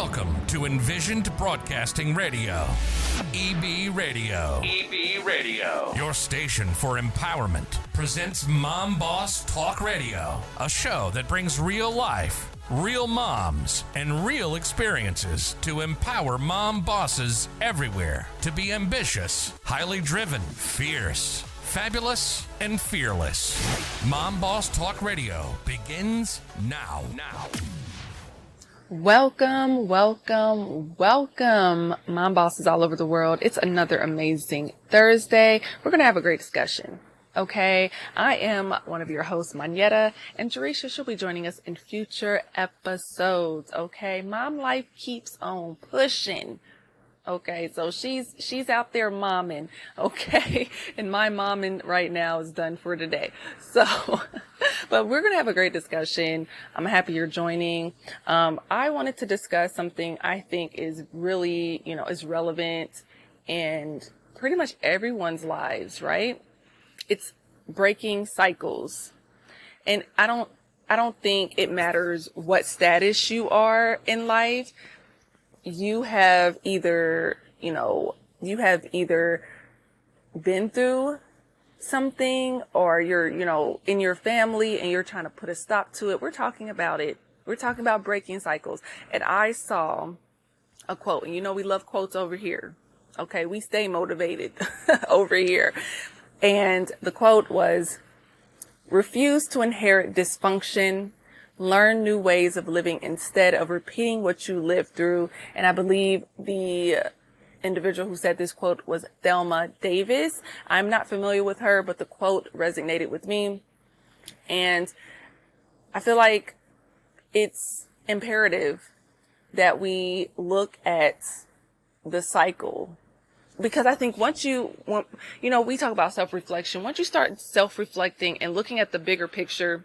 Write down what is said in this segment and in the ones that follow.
Welcome to Envisioned Broadcasting Radio, EB Radio. EB Radio. Your station for empowerment presents Mom Boss Talk Radio, a show that brings real life, real moms, and real experiences to empower mom bosses everywhere to be ambitious, highly driven, fierce, fabulous, and fearless. Mom Boss Talk Radio begins now. Welcome, mom bosses all over the world. It's another amazing Thursday. We're going to have a great discussion. Okay. I am one of your hosts, Manetta, and Jerisha, she'll be joining us in future episodes. Okay. Mom life keeps on pushing. Okay, so she's out there momming, okay, and my momming right now is done for today. So, but we're gonna have a great discussion. I'm happy you're joining. I wanted to discuss something I think is really, is relevant in pretty much everyone's lives, right? It's breaking cycles, and I don't think it matters what status you are in life. You have either been through something, or you're, in your family and you're trying to put a stop to it. We're talking about it. We're talking about breaking cycles. And I saw a quote, and we love quotes over here. Okay. We stay motivated over here. And the quote was, refuse to inherit dysfunction. Learn new ways of living instead of repeating what you lived through. And I believe the individual who said this quote was Thelma Davis. I'm not familiar with her, but the quote resonated with me. And I feel like it's imperative that we look at the cycle. Because I think we talk about self-reflection. Once you start self-reflecting and looking at the bigger picture,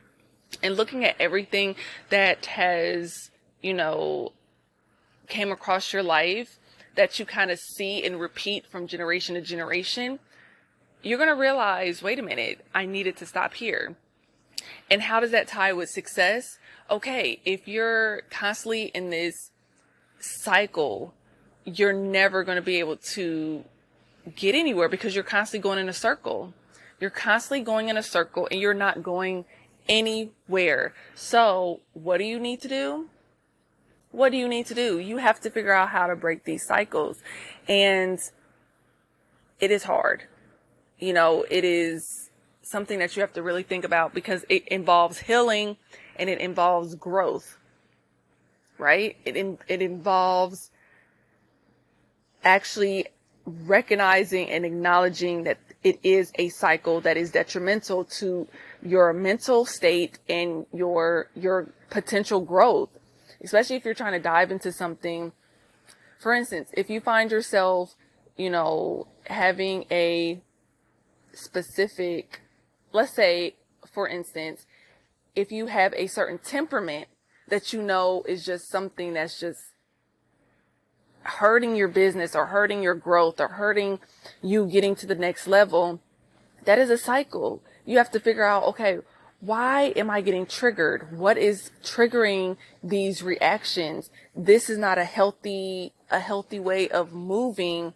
and looking at everything that has, came across your life that you kind of see and repeat from generation to generation, you're going to realize, wait a minute, I needed to stop here. And how does that tie with success? Okay, if you're constantly in this cycle, you're never going to be able to get anywhere because you're constantly going in a circle. You're constantly going in a circle and you're not going anywhere. So what do you need to do? You have to figure out how to break these cycles. And it is hard. It is something that you have to really think about because it involves healing and it involves growth, right? It involves actually recognizing and acknowledging that it is a cycle that is detrimental to your mental state and your potential growth, especially if you're trying to dive into something. For instance, if you find yourself, having a specific, let's say, for instance, if you have a certain temperament that is just something that's just hurting your business or hurting your growth or hurting you getting to the next level, that is a cycle. You have to figure out, okay, why am I getting triggered? What is triggering these reactions? This is not a healthy way of moving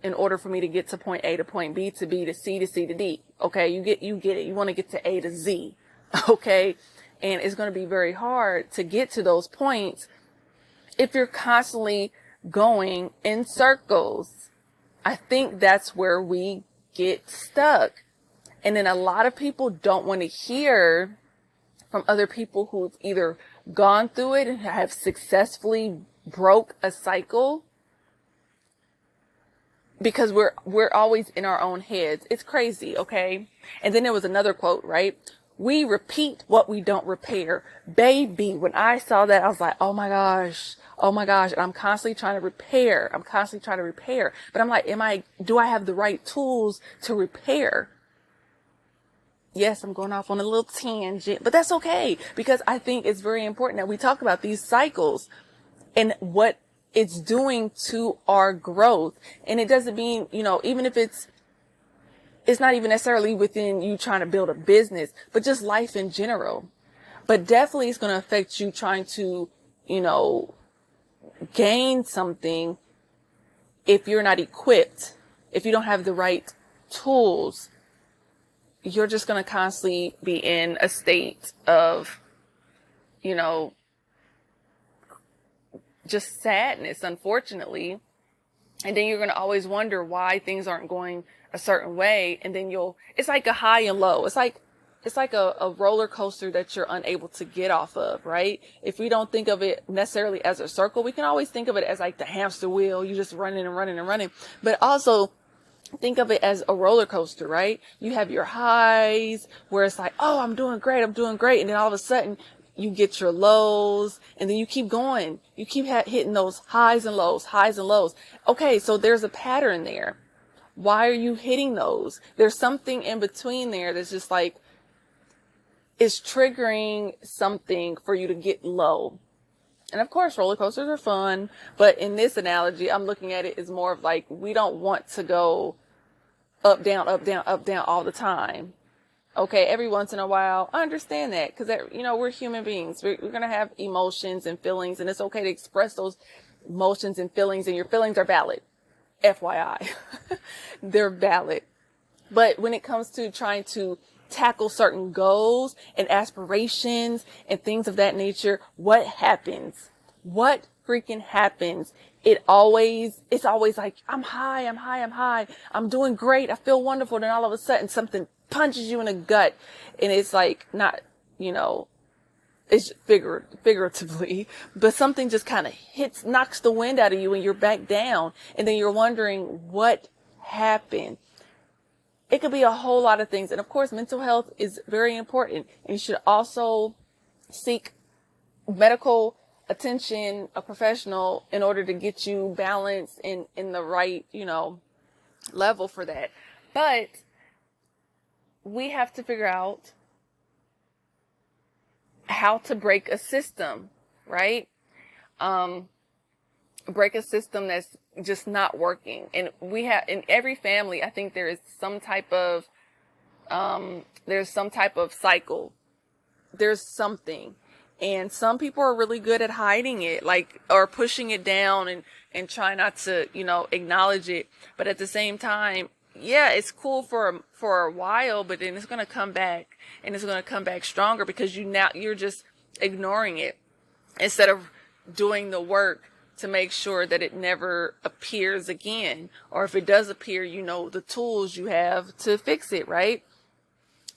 in order for me to get to point A to point B to B to C to C to D. Okay. You get it. You want to get to A to Z. Okay. And it's going to be very hard to get to those points if you're constantly going in circles. I think that's where we get stuck. And then a lot of people don't want to hear from other people who've either gone through it and have successfully broke a cycle, because we're always in our own heads. It's crazy. Okay. And then there was another quote, right? We repeat what we don't repair. Baby, when I saw that, I was like, oh my gosh. And I'm constantly trying to repair. But I'm like, do I have the right tools to repair? Yes, I'm going off on a little tangent, but that's okay, because I think it's very important that we talk about these cycles and what it's doing to our growth. And it doesn't mean, even if it's not even necessarily within you trying to build a business, but just life in general. But definitely it's going to affect you trying to, gain something if you're not equipped, if you don't have the right tools. You're just going to constantly be in a state of, just sadness, unfortunately. And then you're going to always wonder why things aren't going a certain way. And then it's like a high and low. It's like a roller coaster that you're unable to get off of, right? If we don't think of it necessarily as a circle, we can always think of it as like the hamster wheel. You're just running and running and running. But also think of it as a roller coaster, right? You have your highs where it's like, oh, I'm doing great. And then all of a sudden you get your lows, and then you keep going. You keep hitting those highs and lows. Okay. So there's a pattern there. Why are you hitting those? There's something in between there that's just like, it's triggering something for you to get low. And of course, roller coasters are fun, but in this analogy, I'm looking at it as more of like, we don't want to go up, down, up, down, up, down all the time. Okay. Every once in a while, I understand that because, we're human beings. We're going to have emotions and feelings, and it's okay to express those emotions and feelings, and your feelings are valid. FYI, they're valid. But when it comes to trying to tackle certain goals and aspirations and things of that nature, what happens? What freaking happens? It's always like, I'm high. I'm doing great. I feel wonderful. Then all of a sudden something punches you in the gut, and it's like not, it's figuratively, but something just kind of knocks the wind out of you, and you're back down, and then you're wondering what happened. It could be a whole lot of things. And of course, mental health is very important. And you should also seek medical attention, a professional, in order to get you balanced in the right, level for that. But we have to figure out how to break a system, right? Break a system that's just not working. And we have, in every family, I think there is some type of cycle. There's something. And some people are really good at hiding it, or pushing it down and try not to, acknowledge it. But at the same time, yeah, it's cool for a while, but then it's going to come back, and it's going to come back stronger because you're just ignoring it instead of doing the work to make sure that it never appears again. Or if it does appear, the tools you have to fix it, right?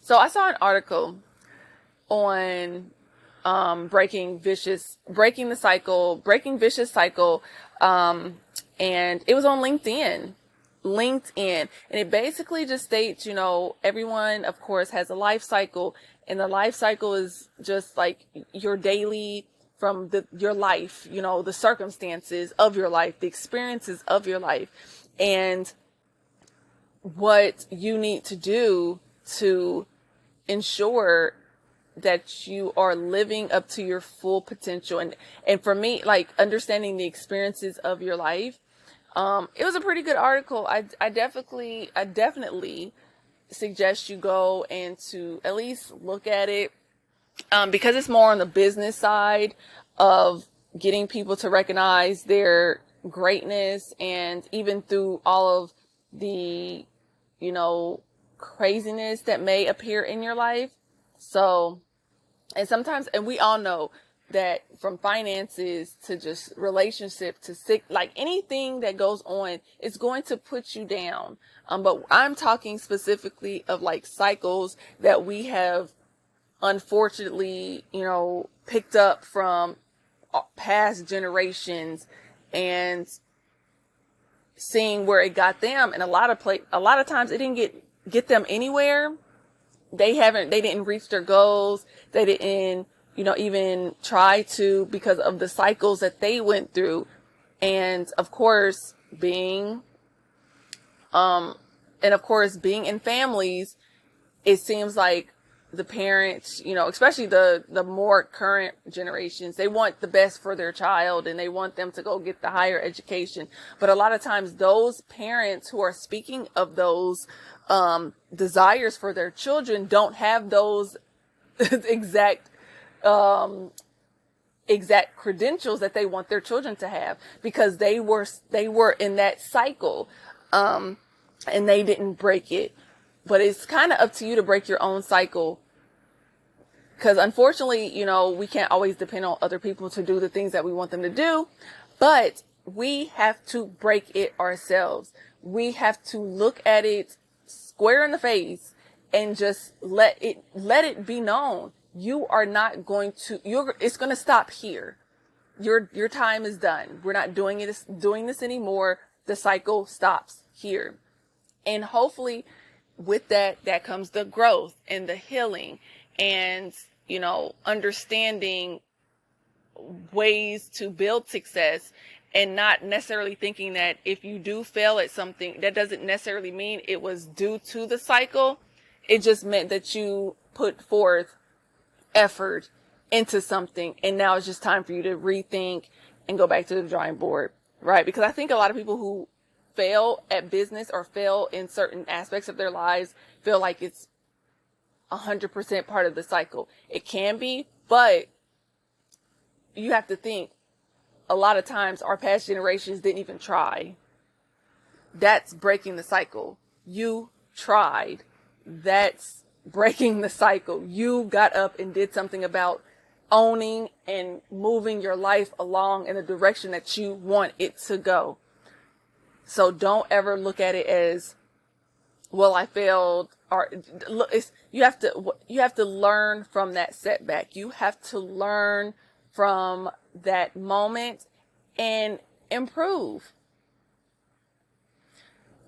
So I saw an article on breaking vicious cycle, and it was on LinkedIn, and it basically just states, everyone, of course, has a life cycle, and the life cycle is just like your daily, from your life, the circumstances of your life, the experiences of your life, and what you need to do to ensure that you are living up to your full potential. And for me, understanding the experiences of your life, it was a pretty good article. I definitely suggest you go and to at least look at it, because it's more on the business side of getting people to recognize their greatness, and even through all of the, craziness that may appear in your life. So, and sometimes, and we all know that from finances to just relationship to sick, anything that goes on is going to put you down. But I'm talking specifically of cycles that we have unfortunately, picked up from past generations and seeing where it got them. And a lot of times it didn't get them anywhere. They didn't reach their goals. They didn't, even try to, because of the cycles that they went through. And of course, being in families, it seems like the parents, especially the more current generations, they want the best for their child, and they want them to go get the higher education. But a lot of times those parents who are speaking of those desires for their children don't have those exact exact credentials that they want their children to have, because they were in that cycle, and they didn't break it. But it's kind of up to you to break your own cycle, because unfortunately, we can't always depend on other people to do the things that we want them to do, but we have to break it ourselves. We have to look at it square in the face and just let it be known. You are not going to, it's going to stop here. Your time is done. We're not doing this anymore. The cycle stops here. And hopefully with that comes the growth and the healing and, understanding ways to build success, and not necessarily thinking that if you do fail at something, that doesn't necessarily mean it was due to the cycle. It just meant that you put forth effort into something, and now it's just time for you to rethink and go back to the drawing board, right? Because I think a lot of people who fail at business or fail in certain aspects of their lives feel like it's 100% part of the cycle. It can be, but you have to think, a lot of times our past generations didn't even try. That's breaking the cycle. You tried. That's breaking the cycle. You got up and did something about owning and moving your life along in the direction that you want it to go. So don't ever look at it as, well, I failed. Or you have to learn from that setback. You have to learn from that moment and improve.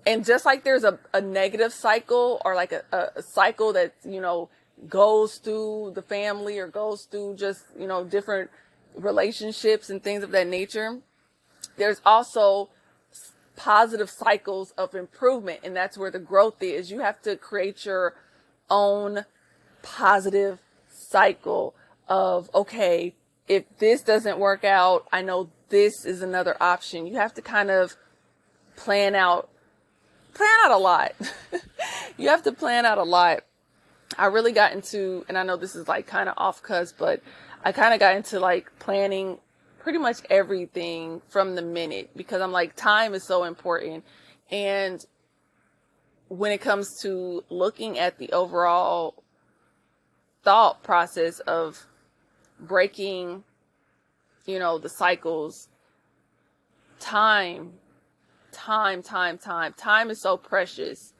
And just like there's a negative cycle, or like a cycle that, goes through the family or goes through just, different relationships and things of that nature, there's also positive cycles of improvement. And that's where the growth is. You have to create your own positive cycle of, okay, if this doesn't work out, I know this is another option. You have to kind of plan out a lot. You have to plan out a lot. I really got into, and I know this is like kind of off cusp, but I kind of got into like planning pretty much everything from the minute, because I'm like, time is so important. And when it comes to looking at the overall thought process of breaking, the cycles, time is so precious.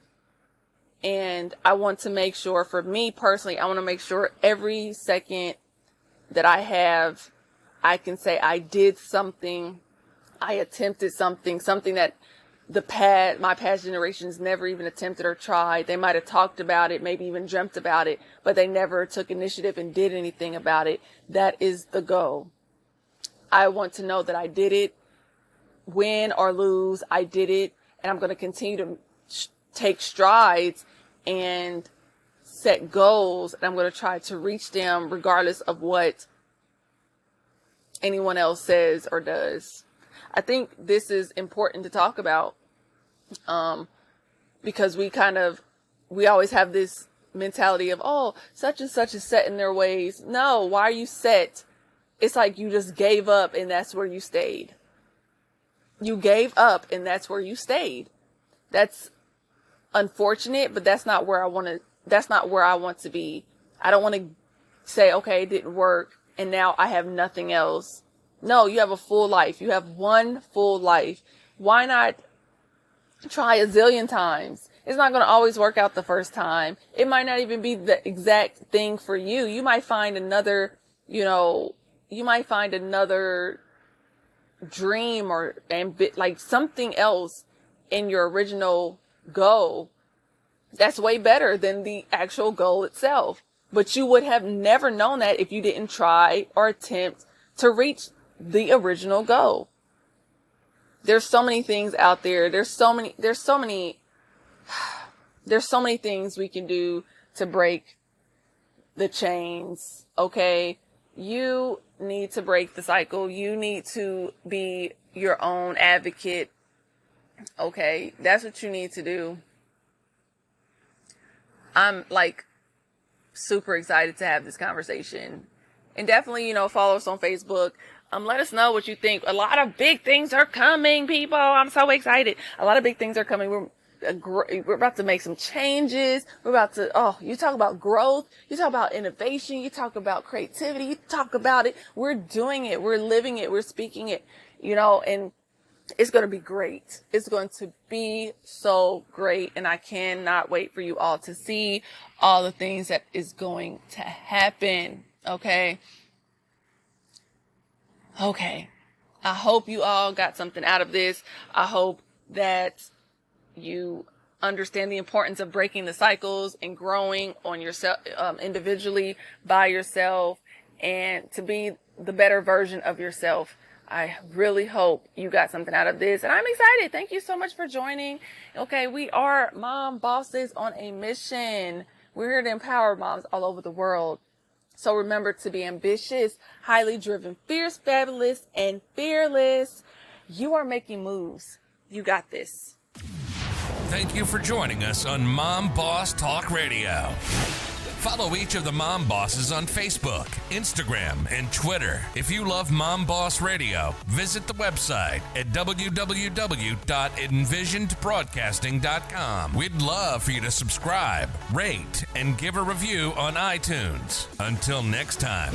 And I want to make sure, for me personally, I want to make sure every second that I have, I can say I did something, I attempted something that my past generations never even attempted or tried. They might have talked about it, maybe even dreamt about it, but they never took initiative and did anything about it. That is the goal. I want to know that I did it. Win or lose, I did it. And I'm going to continue to take strides and set goals. And I'm going to try to reach them regardless of what anyone else says or does. I think this is important to talk about, because we always have this mentality of, oh, such and such is set in their ways. No, why are you set? It's like you just gave up and that's where you stayed. You gave up and that's where you stayed. That's unfortunate, but that's not where I want to be. I don't want to say, okay, it didn't work and now I have nothing else. No, you have a full life. You have one full life. Why not try a zillion times? It's not going to always work out the first time. It might not even be the exact thing for you. You might find another, dream or like something else in your original goal that's way better than the actual goal itself. But you would have never known that if you didn't try or attempt to reach the original goal. There's so many things out there. There's so many things we can do to break the chains. Okay. You need to break the cycle. You need to be your own advocate. Okay. That's what you need to do. I'm like super excited to have this conversation. And definitely, follow us on Facebook. Let us know what you think. A lot of big things are coming, people. I'm so excited. A lot of big things are coming. We're about to make some changes. We're about to, you talk about growth. You talk about innovation. You talk about creativity. You talk about it. We're doing it. We're living it. We're speaking it, and it's going to be great. It's going to be so great. And I cannot wait for you all to see all the things that is going to happen. Okay. I hope you all got something out of this. I hope that you understand the importance of breaking the cycles and growing on yourself, individually by yourself, and to be the better version of yourself. I really hope you got something out of this, and I'm excited. Thank you so much for joining. Okay, we are Mom Bosses on a mission. We're here to empower moms all over the world. So remember to be ambitious, highly driven, fierce, fabulous, and fearless. You are making moves. You got this. Thank you for joining us on Mom Boss Talk Radio. Follow each of the Mom Bosses on Facebook, Instagram, and Twitter. If you love Mom Boss Radio, visit the website at www.envisionedbroadcasting.com. We'd love for you to subscribe, rate, and give a review on iTunes. Until next time.